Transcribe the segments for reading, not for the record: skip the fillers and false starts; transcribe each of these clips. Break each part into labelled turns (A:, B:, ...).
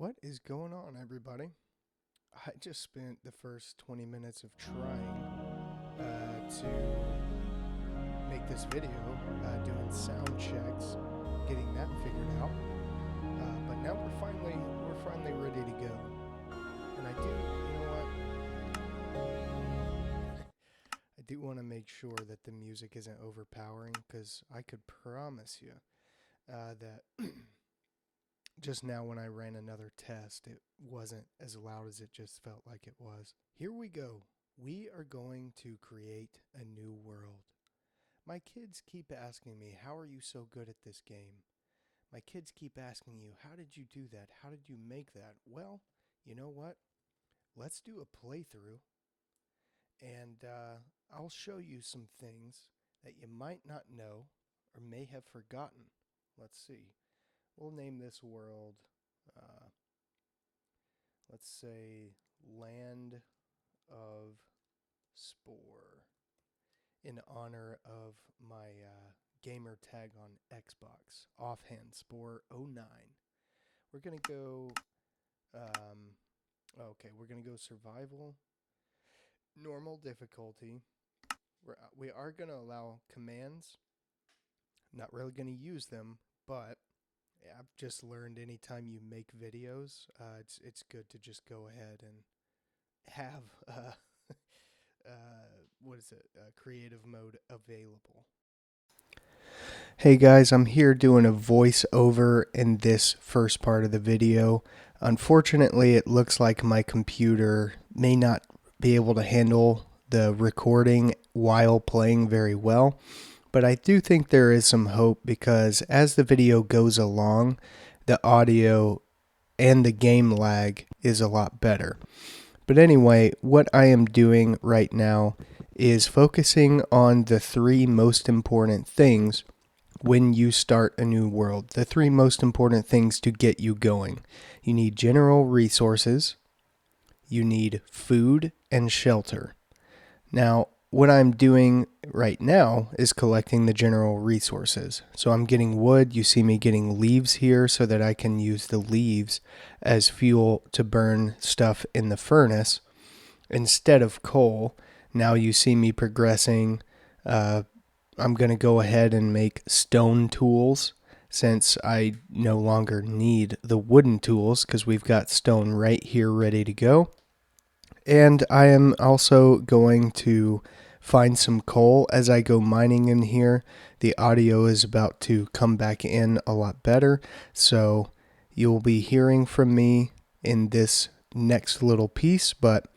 A: What is going on, everybody? I just spent the first 20 minutes of trying to make this video, doing sound checks, getting that figured out. But now we're finally ready to go. And I do want to make sure that the music isn't overpowering, because I could promise you that just now when I ran another test, it wasn't as loud as it just felt like it was. Here we go. We are going to create a new world. My kids keep asking me, how are you so good at this game? My kids keep asking you, how did you do that? How did you make that? Well, you know what? Let's do a playthrough, and I'll show you some things that you might not know or may have forgotten. Let's see. We'll name this world, let's say, Land of Spore, in honor of my gamer tag on Xbox, offhand Spore 09. We're going to go, we're going to go survival, normal difficulty. We are going to allow commands. I'm not really going to use them, but I've just learned anytime you make videos, it's good to just go ahead and have creative mode available. Hey guys, I'm here doing a voiceover in this first part of the video. Unfortunately, it looks like my computer may not be able to handle the recording while playing very well. But I do think there is some hope, because as the video goes along, the audio and the game lag is a lot better. But anyway, what I am doing right now is focusing on the three most important things when you start a new world. The three most important things to get you going. You need general resources, you need food and shelter. Now, what I'm doing right now is collecting the general resources. So I'm getting wood. You see me getting leaves here so that I can use the leaves as fuel to burn stuff in the furnace instead of coal. Now you see me progressing. I'm going to go ahead and make stone tools, since I no longer need the wooden tools because we've got stone right here ready to go. And I am also going to find some coal as I go mining in here. The audio is about to come back in a lot better, so you'll be hearing from me in this next little piece, but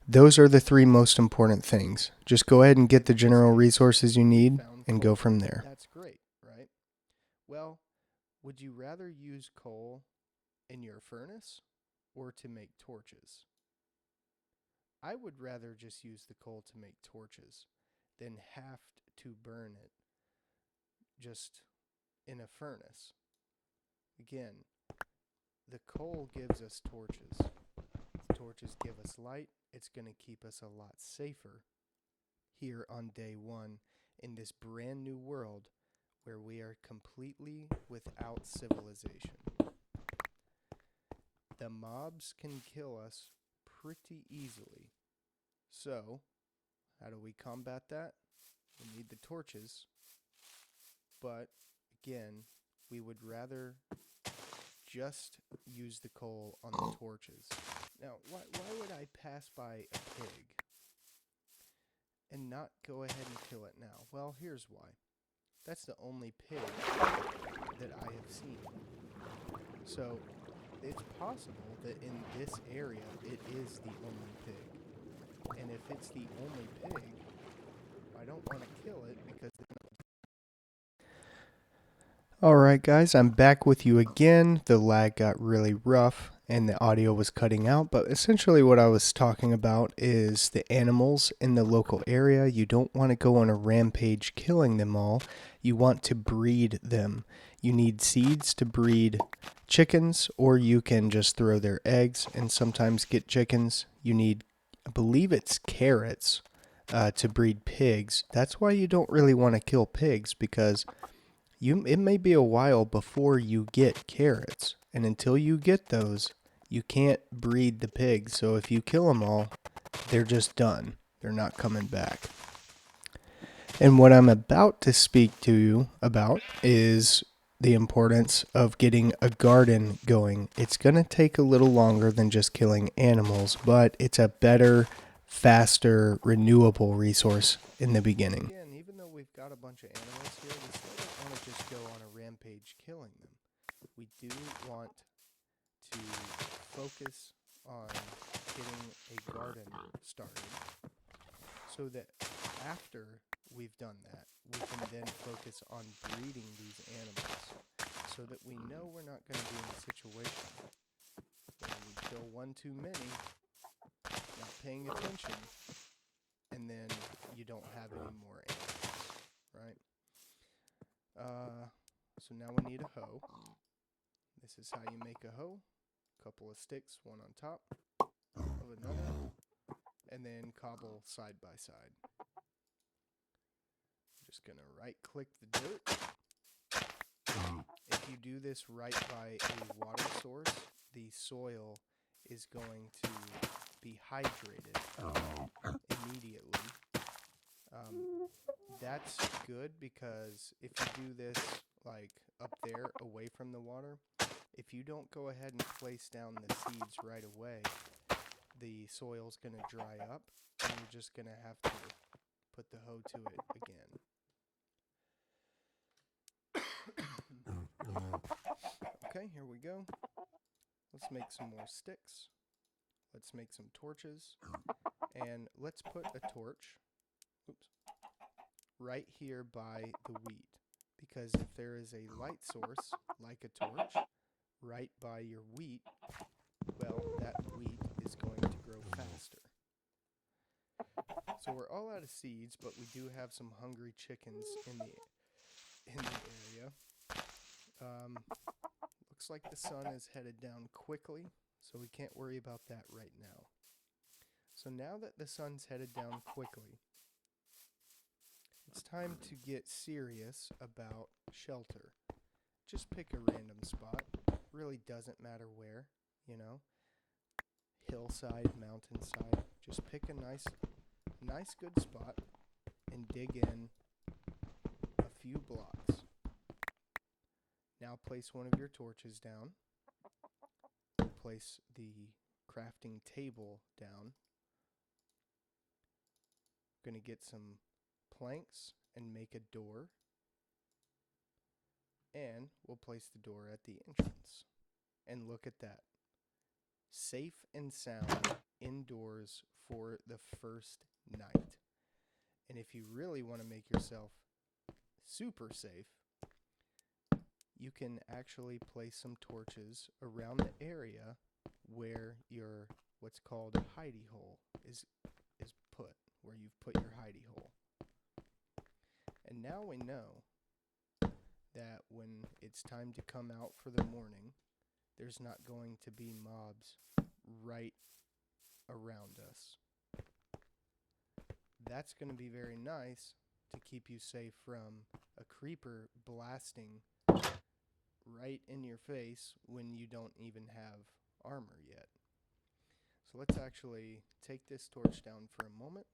A: those are the three most important things. Just go ahead and get the general resources you need and go from there. That's great, right? Well, would you rather use coal in your furnace or to make torches? I would rather just use the coal to make torches than have to burn it just in a furnace. Again, the coal gives us torches. The torches give us light. It's going to keep us a lot safer here on day one in this brand new world where we are completely without civilization. The mobs can kill us pretty easily. So, how do we combat that? We need the torches. But, again, we would rather just use the coal on the torches. Now, why would I pass by a pig and not go ahead and kill it now? Well, here's why. That's the only pig that I have seen. So, it's possible that in this area, it is the only pig. And if it's the only pig, I don't want to kill it because... Alright guys, I'm back with you again. The lag got really rough and the audio was cutting out, but essentially what I was talking about is the animals in the local area. You don't want to go on a rampage killing them all. You want to breed them. You need seeds to breed chickens, or you can just throw their eggs and sometimes get chickens. You need, I believe it's carrots, to breed pigs. That's why you don't really want to kill pigs, because it may be a while before you get carrots, and until you get those, you can't breed the pigs. So if you kill them all, they're just done. They're not coming back. And what I'm about to speak to you about is the importance of getting a garden going. It's going to take a little longer than just killing animals, but it's a better, faster, renewable resource in the beginning. Again, even though we've got a bunch of animals here, we still don't want to just go on a rampage killing them. We do want to focus on getting a garden started so that after we've done that, we can then focus on breeding these animals so that we know we're not going to be in a situation where we kill one too many, not paying attention, and then you don't have any more animals, right? So now we need a hoe. This is how you make a hoe. A couple of sticks, one on top of another, and then cobble side by side. Just going to right click the dirt. If you do this right by a water source, the soil is going to be hydrated immediately. That's good because if you do this like up there away from the water, if you don't go ahead and place down the seeds right away, the soil's going to dry up and you're just going to have to put the hoe to it again. Okay, here we go. Let's make some more sticks. Let's make some torches. And let's put a torch right here by the wheat. Because if there is a light source, like a torch, right by your wheat, well, that wheat is going to grow faster. So we're all out of seeds, but we do have some hungry chickens in the area. Looks like the sun is headed down quickly, so we can't worry about that right now. So now that the sun's headed down quickly, it's time to get serious about shelter. Just pick a random spot. Really doesn't matter where, you know. Hillside, mountainside. Just pick a nice good spot and dig in a few blocks. Now place one of your torches down. Place the crafting table down. Going to get some planks and make a door. And we'll place the door at the entrance. And look at that. Safe and sound indoors for the first night. And if you really want to make yourself super safe, you can actually place some torches around the area where your what's called a hidey hole is put, where you've put your hidey hole. And now we know that when it's time to come out for the morning, there's not going to be mobs right around us. That's going to be very nice to keep you safe from a creeper blasting right in your face when you don't even have armor yet. So let's actually take this torch down for a moment.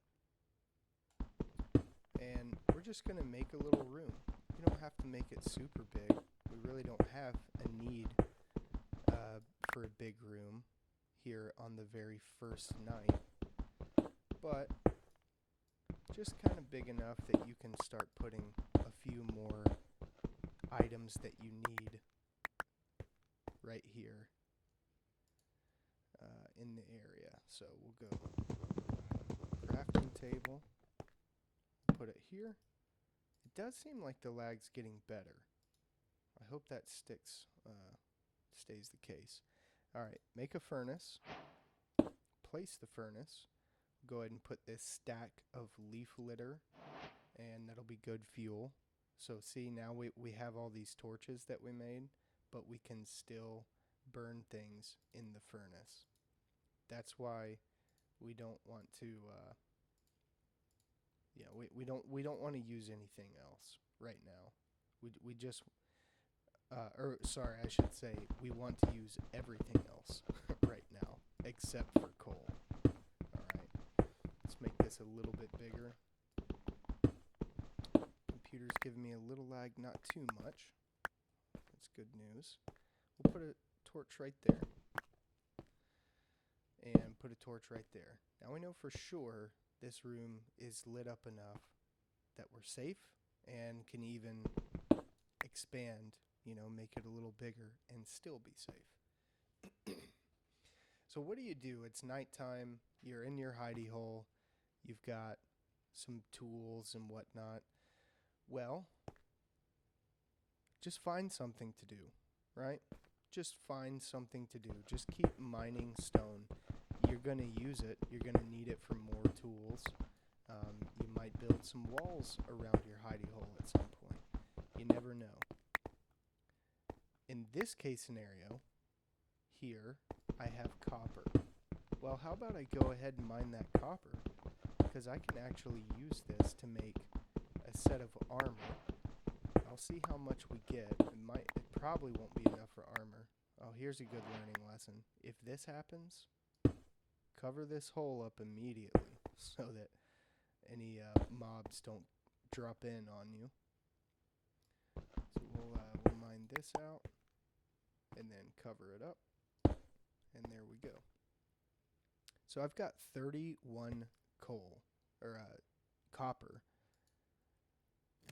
A: And we're just going to make a little room. You don't have to make it super big. We really don't have a need for a big room here on the very first night. But just kind of big enough that you can start putting a few more items that you need right here in the area. So we'll go crafting table, put it here. It does seem like the lag's getting better. I hope that stays the case. Alright, make a furnace, place the furnace, go ahead and put this stack of leaf litter, and that'll be good fuel. So see, now we have all these torches that we made, but we can still burn things in the furnace. That's why we don't want to we don't want to use anything else right now. We just sorry, I should say we want to use everything else right except for coal. Alright, let's make this a little bit bigger. Computer's giving me a little lag, not too much. That's good news. We'll put a torch right there. And put a torch right there. Now we know for sure this room is lit up enough that we're safe and can even expand, you know, make it a little bigger and still be safe. So what do? It's nighttime, you're in your hidey hole, you've got some tools and whatnot. Well, just find something to do, right? Just find something to do. Just keep mining stone. You're going to use it. You're going to need it for more tools. You might build some walls around your hidey hole at some point. You never know. In this case scenario, here, I have copper. Well, how about I go ahead and mine that copper? Because I can actually use this to make a set of armor. I'll see how much we get. It probably won't be enough for armor. Oh, here's a good learning lesson. If this happens, cover this hole up immediately so that any mobs don't drop in on you. So we'll mine this out and then cover it up. And there we go. So I've got 31 coal, or copper.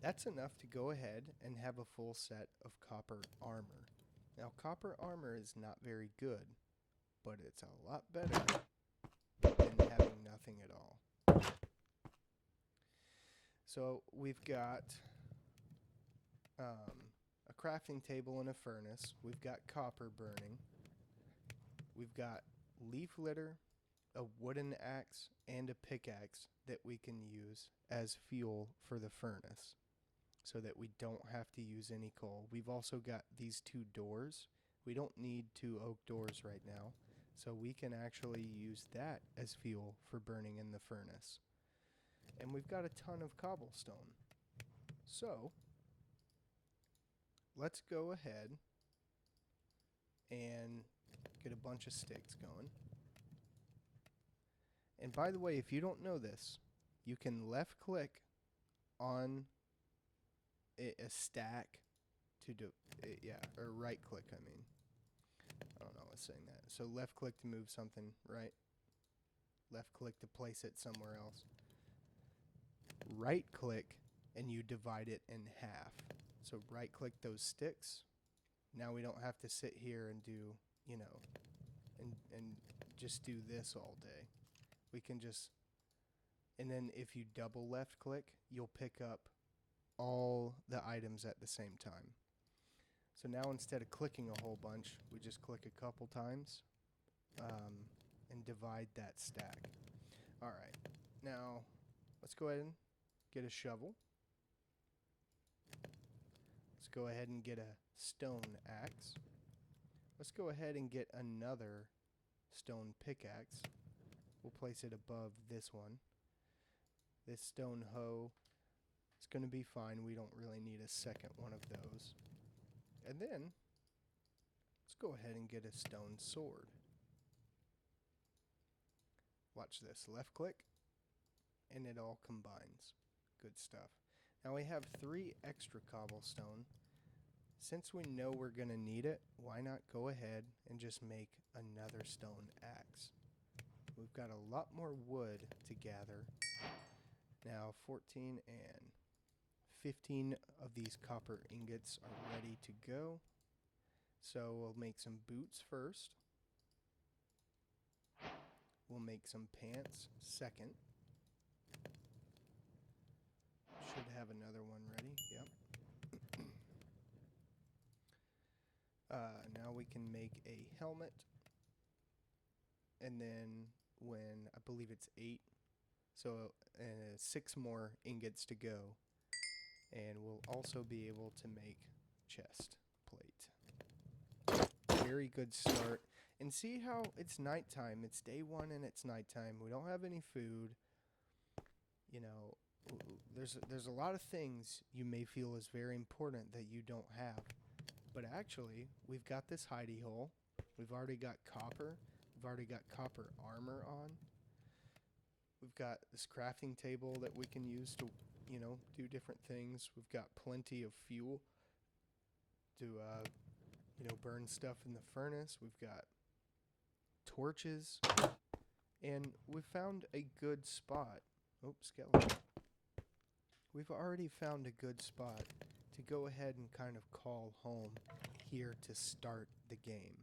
A: That's enough to go ahead and have a full set of copper armor. Now, copper armor is not very good, but it's a lot better than having nothing at all. So we've got a crafting table and a furnace. We've got copper burning. We've got leaf litter, a wooden axe, and a pickaxe that we can use as fuel for the furnace so that we don't have to use any coal. We've also got these 2 doors. We don't need 2 oak doors right now, so we can actually use that as fuel for burning in the furnace. And we've got a ton of cobblestone. So let's go ahead and get a bunch of sticks going. And by the way, if you don't know this, you can left click on a stack to do, or right click, I mean. I don't know what's saying that. So left click to move something, right? Left click to place it somewhere else. Right click and you divide it in half. So right click those sticks. Now we don't have to sit here and do, you know, and just do this all day. We can just, and then if you double left click, you'll pick up all the items at the same time. So now instead of clicking a whole bunch, we just click a couple times and divide that stack. Alright, now let's go ahead and get a shovel. Let's go ahead and get a stone axe. Let's go ahead and get another stone pickaxe. We'll place it above this one. This stone hoe is going to be fine. We don't really need a second one of those. And then, let's go ahead and get a stone sword. Watch this. Left click, and it all combines. Good stuff. Now we have 3 extra cobblestone. Since we know we're going to need it, why not go ahead and just make another stone axe? We've got a lot more wood to gather. Now 14 and 15 of these copper ingots are ready to go. So we'll make some boots first. We'll make some pants second. Should have another one ready. Yep. Now we can make a helmet. And then when, I believe it's 8, so 6 more ingots to go. And we'll also be able to make chest plate. Very good start. And see how it's nighttime. It's day 1 and it's nighttime. We don't have any food. You know, there's a lot of things you may feel is very important that you don't have. But actually, we've got this hidey hole. We've already got copper. We've already got copper armor on. We've got this crafting table that we can use to, do different things. We've got plenty of fuel to, burn stuff in the furnace. We've got torches. And we found a good spot. Oops, skeleton. We've already found a good spot to go ahead and kind of call home here to start the game.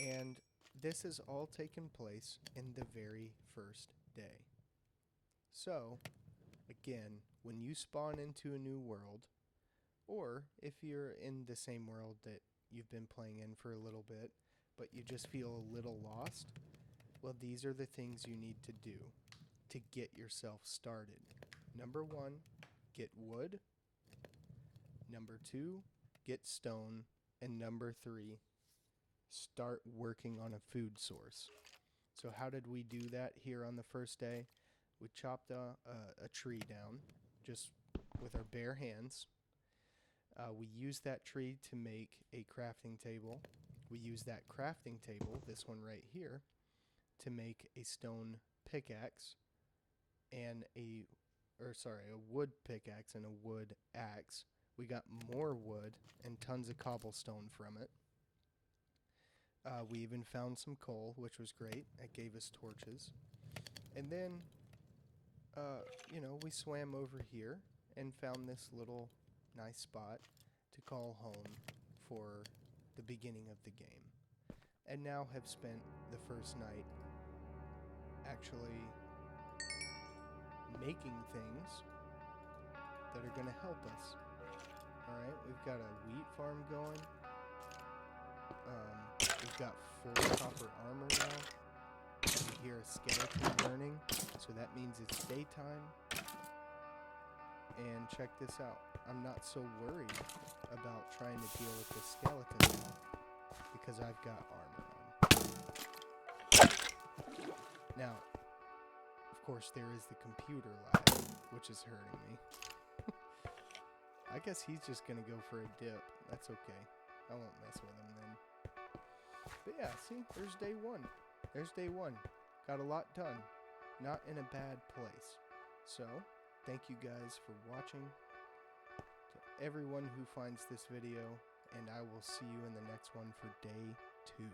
A: And this has all taken place in the very first day. So, again, when you spawn into a new world, or if you're in the same world that you've been playing in for a little bit, but you just feel a little lost, well, these are the things you need to do to get yourself started. Number 1, get wood. Number 2, get stone. And number 3, start working on a food source. So how did we do that here on the first day? We chopped a tree down just with our bare hands. We used that tree to make a crafting table. We used that crafting table, this one right here, to make a stone pickaxe and a wood pickaxe and a wood axe. We got more wood and tons of cobblestone from it. We even found some coal, which was great. It gave us torches. And then, we swam over here and found this little nice spot to call home for the beginning of the game. And now have spent the first night actually making things that are going to help us. Alright, we've got a wheat farm going. We've got full copper armor now. You hear a skeleton burning, so that means it's daytime. And check this out. I'm not so worried about trying to deal with the skeleton now because I've got armor on. Now, of course, there is the computer lag, which is hurting me. I guess he's just going to go for a dip. That's okay. I won't mess with him then. But yeah, see, there's day 1. There's day 1. Got a lot done. Not in a bad place. So, thank you guys for watching. To everyone who finds this video, and I will see you in the next one for day 2.